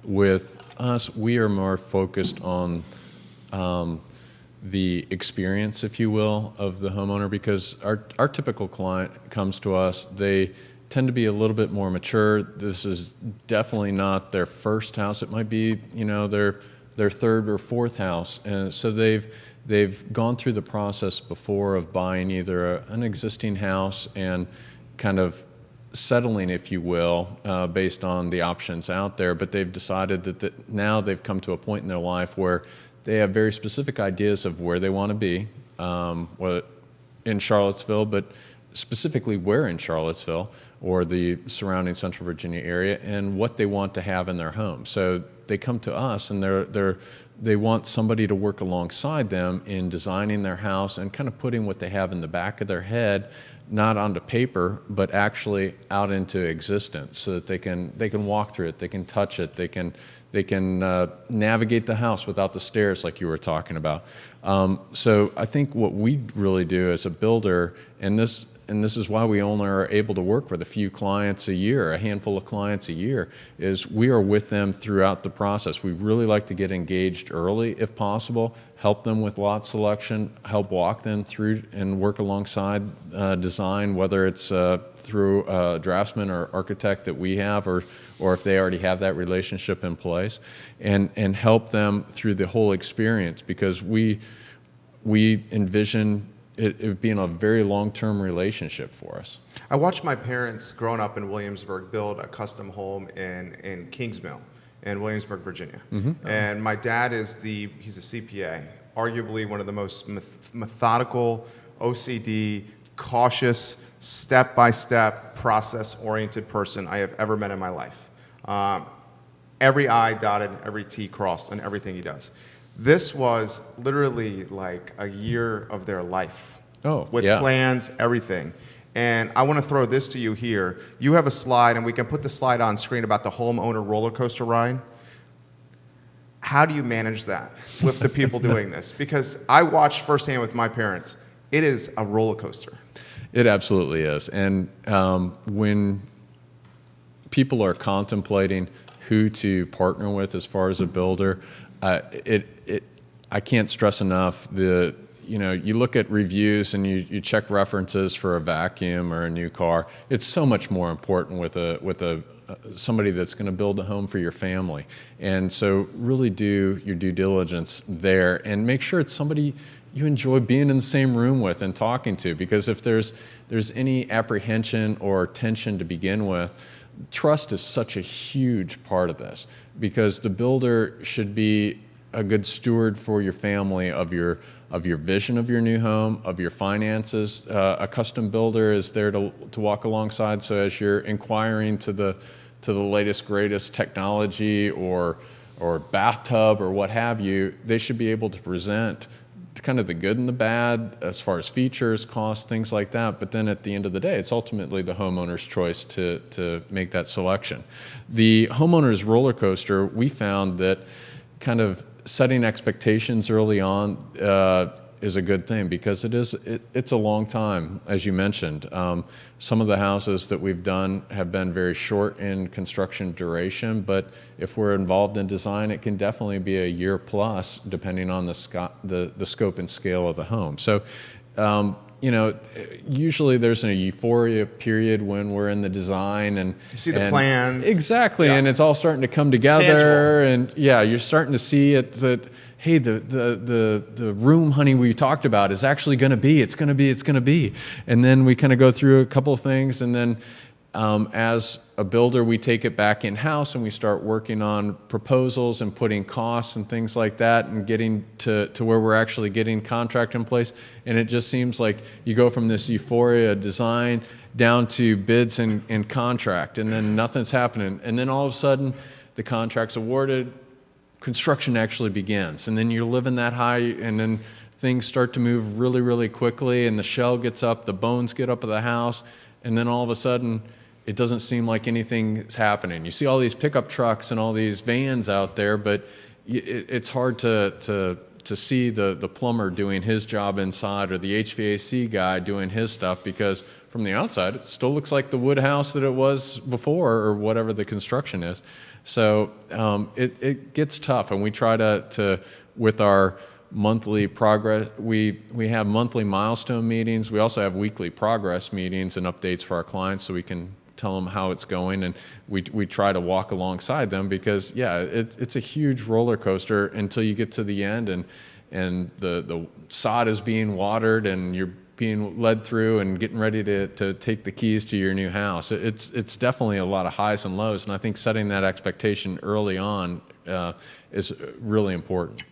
With us, we are more focused on the experience, if you will, of the homeowner, because our typical client comes to us, they tend to be a little bit more mature. This is definitely not their first house. It might be, their third or fourth house. And so they've gone through the process before of buying either an existing house and kind of settling, if you will, based on the options out there, but they've decided that now they've come to a point in their life where they have very specific ideas of where they want to be, whether in Charlottesville, but specifically where in Charlottesville or the surrounding Central Virginia area, and what they want to have in their home. So they come to us, and they want somebody to work alongside them in designing their house and kind of putting what they have in the back of their head, not onto paper, but actually out into existence, so that they can walk through it, they can touch it, they can navigate the house without the stairs like you were talking about. So I think what we really do as a builder, and this is why we only are able to work with a few clients a year, a handful of clients a year, is we are with them throughout the process. We really like to get engaged early if possible, help them with lot selection, help walk them through and work alongside design, whether it's through a draftsman or architect that we have, or if they already have that relationship in place, and help them through the whole experience, because we envision it being a very long-term relationship for us. I watched my parents growing up in Williamsburg build a custom home in Kingsmill in Williamsburg, Virginia. Mm-hmm. And my dad he's a CPA, arguably one of the most methodical, OCD, cautious, step-by-step, process-oriented person I have ever met in my life. Every I dotted, every T crossed on everything he does. This was literally like a year of their life. With plans, everything. And I want to throw this to you here. You have a slide, and we can put the slide on screen about the homeowner roller coaster ride. How do you manage that with the people doing this? Because I watched firsthand with my parents. It is a roller coaster. It absolutely is. And when people are contemplating who to partner with as far as a builder, I can't stress enough you look at reviews and you check references for a vacuum or a new car. It's so much more important with somebody that's going to build a home for your family. And so really do your due diligence there and make sure it's somebody you enjoy being in the same room with and talking to, because if there's any apprehension or tension to begin with, trust is such a huge part of this, because the builder should be a good steward for your family of your vision of your new home, of your finances. A custom builder is there to walk alongside. So as you're inquiring to the latest greatest technology or bathtub or what have you, they should be able to present kind of the good and the bad as far as features, cost, things like that. But then at the end of the day, it's ultimately the homeowner's choice to make that selection. The homeowner's roller coaster, we found that kind of setting expectations early on is a good thing, because it's a long time, as you mentioned. Some of the houses that we've done have been very short in construction duration, but if we're involved in design, it can definitely be a year plus, depending on the scope and scale of the home. So, usually there's a euphoria period when we're in the design and you see the plans. Exactly, yeah. And it's all starting to come together, and you're starting to see it that, hey, the room, honey, we talked about is actually going to be. And then we kind of go through a couple of things, and then as a builder, we take it back in-house and we start working on proposals and putting costs and things like that and getting to where we're actually getting contract in place. And it just seems like you go from this euphoria design down to bids and contract, and then nothing's happening. And then all of a sudden, the contract's awarded, construction actually begins. And then you're living that high, and then things start to move really, really quickly, and the shell gets up, the bones get up of the house, and then all of a sudden, it doesn't seem like anything is happening. You see all these pickup trucks and all these vans out there, but it's hard to see the plumber doing his job inside, or the HVAC guy doing his stuff, because from the outside, it still looks like the wood house that it was before, or whatever the construction is. So it gets tough, and we try to with our monthly progress, we have monthly milestone meetings. We also have weekly progress meetings and updates for our clients, so we can tell them how it's going, and we try to walk alongside them, because it's a huge roller coaster until you get to the end, and the sod is being watered, and you're being led through and getting ready to take the keys to your new house. It's definitely a lot of highs and lows, and I think setting that expectation early on is really important.